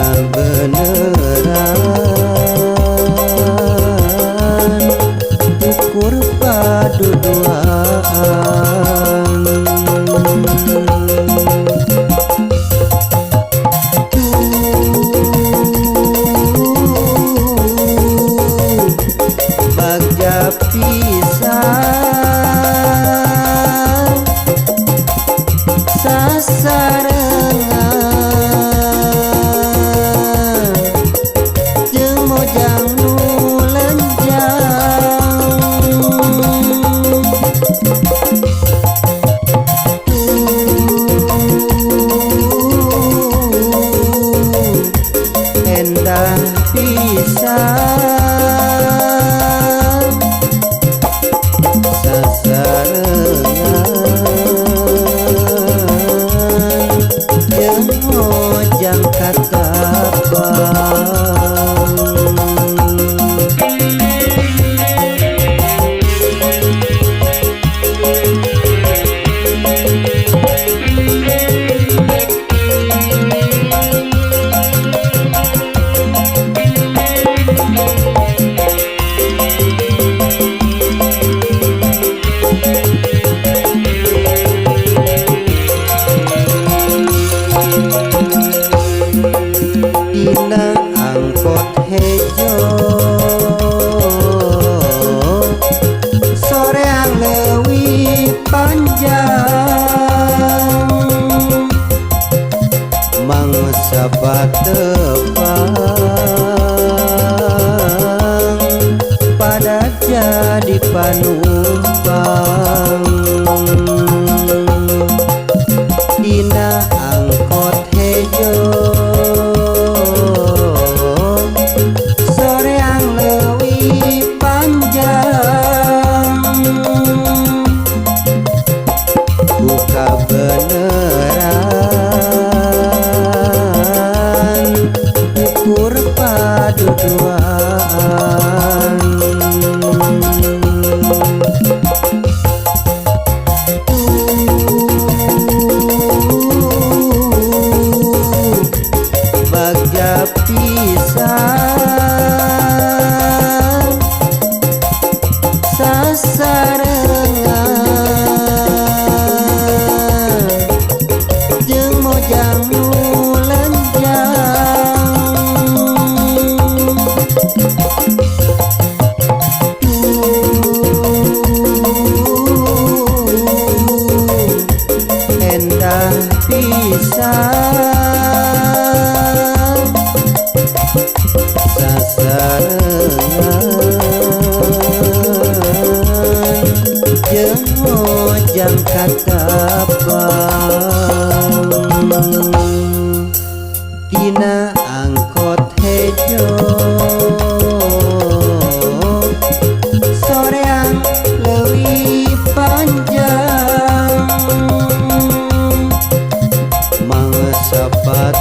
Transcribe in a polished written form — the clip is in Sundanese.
kabeneran ukur paduduan bagja pisan sasarengan jeung mojang nu lenjang endah pisan sasarengan jeung mojang katapang dina angkot hejo soreang leuwih panjang mangsa patepang pada jadi panumpang dina angkot hejo soreang leuwih panjang buka beneran ukur paduduan bagja pisan sasarengan jeung mojang nu lenjang endah pisan sasarengan jeung mojang katapang dina angkot hejo soreang leuwih panjang mangsa pat